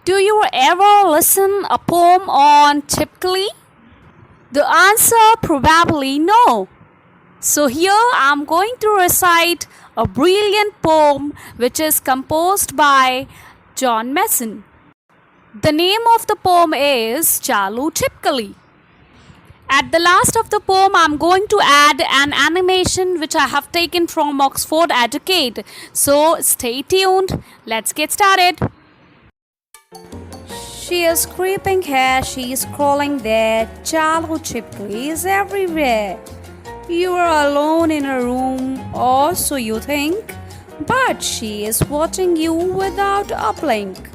Do you ever listen a poem on Chippkalli? The answer probably no. So here I'm going to recite a brilliant poem which is composed by John Mason. The name of the poem is Chaloo Chippkalli. At the last of the poem, I'm going to add an animation which I have taken from Oxford Educate. So stay tuned. Let's get started. She is creeping here, she is crawling there. Chaloo Chippkalli is everywhere. You are alone in a room, or so you think, but she is watching you without a blink.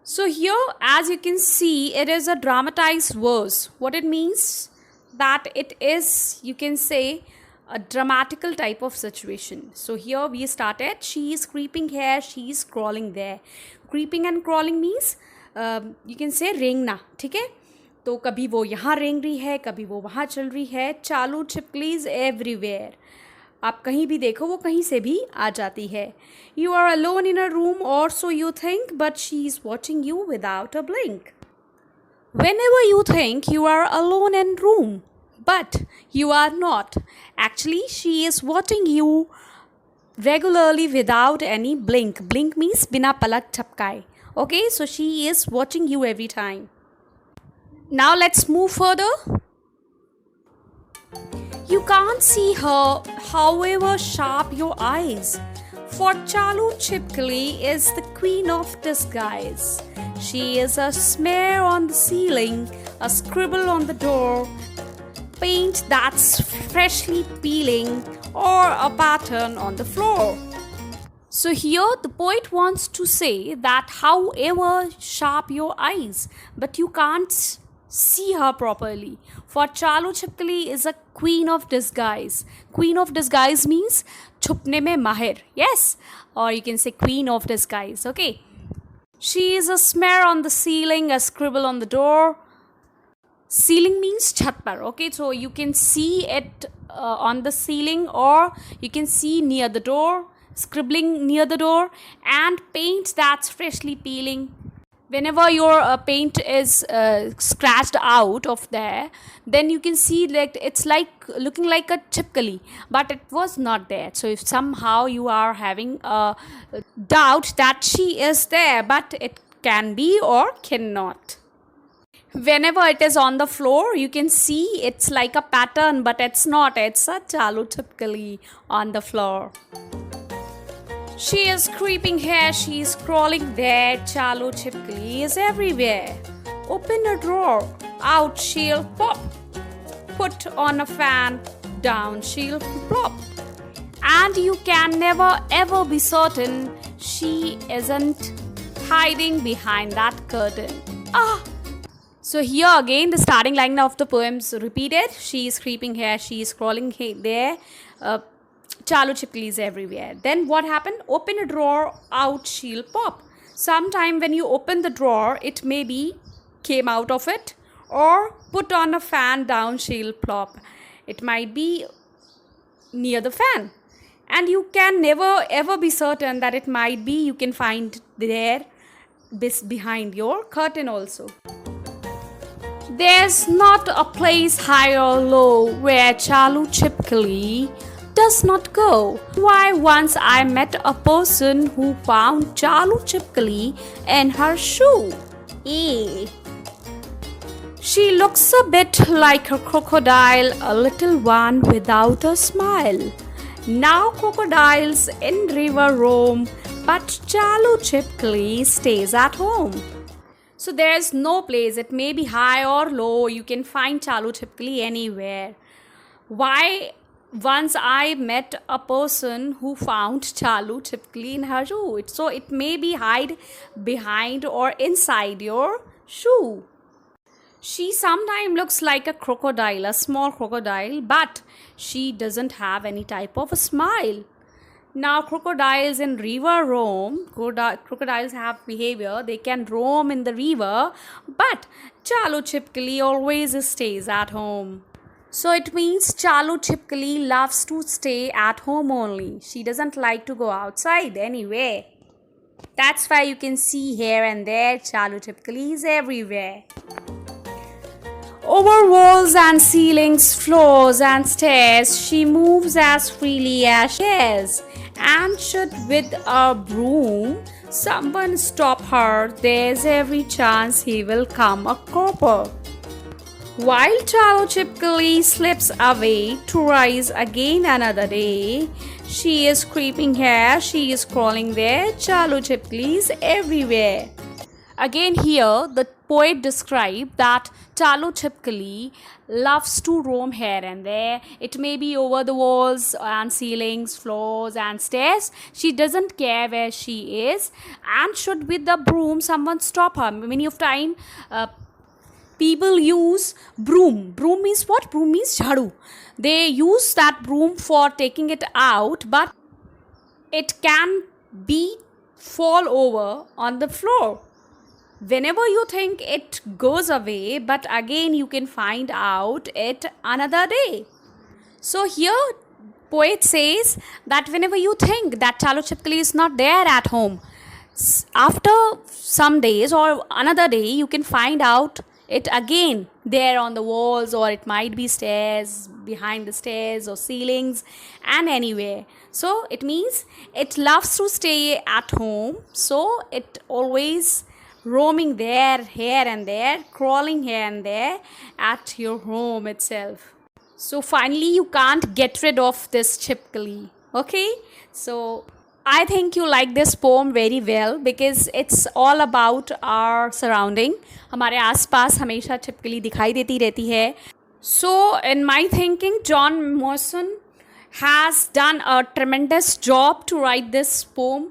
So here, as you can see, it is a dramatized verse. What it means? That it is, you can say, a dramatical type of situation. So here we started, she is creeping here, she is crawling there. Creeping and crawling means, you can say रेंगना, ठीक है? तो कभी वो यहाँ रेंग रही है, कभी वो वहाँ चल रही है. चालू छिपकली इज एवरीवेयर. आप कहीं भी देखो वो कहीं से भी आ जाती है. You are alone in a room, or so you think, but she is watching you without a blink. Whenever you think you are alone in room, but you are not. Actually, she is watching you regularly without any blink. Blink means बिना पलक झपकाए. Okay, so she is watching you every time. Now let's move further. You can't see her, however sharp your eyes. For Chaloo Chippkalli is the queen of disguise. She is a smear on the ceiling, a scribble on the door, paint that's freshly peeling, or a pattern on the floor. So here the poet wants to say that however sharp your eyes, but you can't see her properly. For Chaloo Chippkalli is a queen of disguise. Queen of disguise means छुपने में माहिर. Yes, or you can say queen of disguise. Okay. She is a smear on the ceiling, a scribble on the door. Ceiling means छत पर. Okay, so you can see it on the ceiling, or you can see near the door, scribbling near the door, and paint that's freshly peeling. Whenever your paint is scratched out of there, then you can see like it's like looking like a Chippkalli, but it was not there. So if somehow you are having a doubt that she is there, but it can be or cannot. Whenever it is on the floor, you can see it's like a pattern, but it's not. It's a Chaloo Chippkalli on the floor. She is creeping here, she is crawling there. Chaloo Chippkalli is everywhere. Open a drawer, out she'll pop. Put on a fan, down she'll plop. And you can never ever be certain she isn't hiding behind that curtain. Ah! So here again the starting line of the poem's repeated. She is creeping here, she is crawling there. Chaloo Chippkalli is everywhere. Then what happened? Open a drawer, out she'll pop. Sometime when you open the drawer, it maybe came out of it, or put on a fan, down she'll plop. It might be near the fan. And you can never ever be certain that it might be you can find there behind your curtain also. There's not a place high or low where Chaloo Chippkalli does not go. Why, once I met a person who found Chaloo Chippkalli in her shoe. She looks a bit like a crocodile, a little one without a smile. Now crocodiles in river roam, but Chaloo Chippkalli stays at home. So there's no place, it may be high or low, you can find Chaloo Chippkalli anywhere. Why? Once I met a person who found Chaloo Chippkalli in her shoe. So it may be hide behind or inside your shoe. She sometimes looks like a crocodile, a small crocodile, but she doesn't have any type of a smile. Now crocodiles in river roam. Crocodiles have behavior. They can roam in the river, but Chaloo Chippkalli always stays at home. So it means Chaloo Chippkalli loves to stay at home only. She doesn't like to go outside anyway. That's why you can see here and there Chaloo Chhippkalli is everywhere. Over walls and ceilings, floors and stairs, she moves as freely as she dares. And should with a broom someone stop her, there's every chance he will come a cropper. While Chaloo Chhippkalli slips away to rise again another day, she is creeping here, she is crawling there, Chaloo Chhippkalli is everywhere. Again here, the poet described that Chaloo Chhippkalli loves to roam here and there. It may be over the walls and ceilings, floors and stairs. She doesn't care where she is. And should with the broom someone stop her. Many of time people use broom. Broom means what? Broom means jhadu. They use that broom for taking it out, but it can be fall over on the floor. Whenever you think it goes away, but again you can find out it another day. So here poet says that whenever you think that Chaloo Chhippkalli is not there at home, after some days or another day you can find out it again there on the walls, or it might be stairs, behind the stairs or ceilings and anywhere. So it means it loves to stay at home, so it always roaming there, here and there, crawling here and there at your home itself. So finally you can't get rid of this Chhippkalli. Okay, so I think you like this poem very well because it's all about our surrounding. हमारे आसपास हमेशा छिपकली दिखाई देती रहती है. So in my thinking, John Morrison has done a tremendous job to write this poem,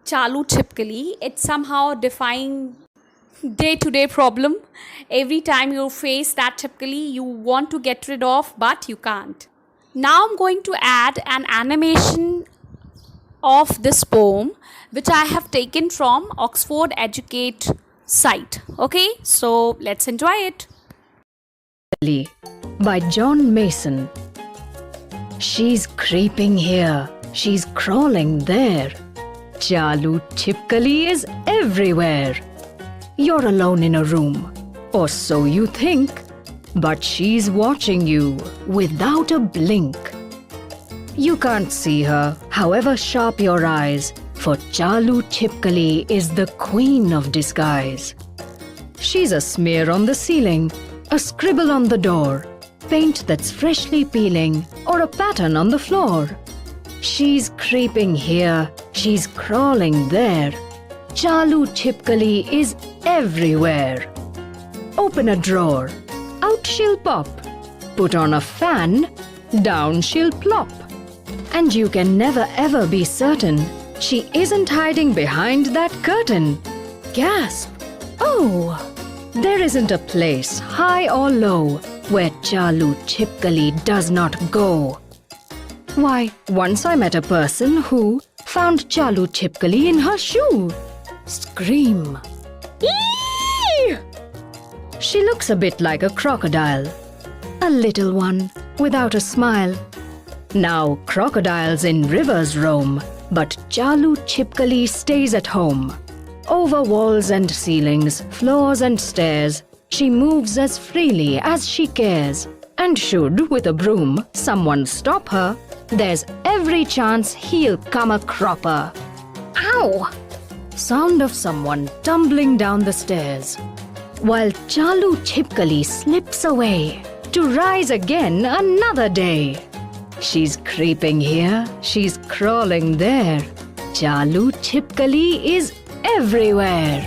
Chaloo Chhippkalli. It's somehow defying day-to-day problem. Every time you face that Chhippkalli, you want to get rid of, but you can't. Now I'm going to add an animation of this poem, which I have taken from Oxford Educate site. Okay, so let's enjoy it. By John Mason. She's creeping here, she's crawling there. Chaloo Chhippkalli is everywhere. You're alone in a room, or so you think, but she's watching you without a blink. You can't see her, however sharp your eyes, for Chaloo Chhippkalli is the queen of disguise. She's a smear on the ceiling, a scribble on the door, paint that's freshly peeling, or a pattern on the floor. She's creeping here, she's crawling there. Chaloo Chhippkalli is everywhere. Open a drawer, out she'll pop. Put on a fan, down she'll plop. And you can never ever be certain she isn't hiding behind that curtain. Gasp! Oh! There isn't a place, high or low, where Chaloo Chhippkalli does not go. Why, once I met a person who found Chaloo Chhippkalli in her shoe. Scream! Eee! She looks a bit like a crocodile. A little one, without a smile. Now crocodiles in rivers roam, but Chaloo Chhippkalli stays at home. Over walls and ceilings, floors and stairs, she moves as freely as she cares. And should, with a broom, someone stop her, there's every chance he'll come a cropper. Ow! Sound of someone tumbling down the stairs. While Chaloo Chhippkalli slips away to rise again another day. She's creeping here, she's crawling there. Chaloo Chhippkalli is everywhere.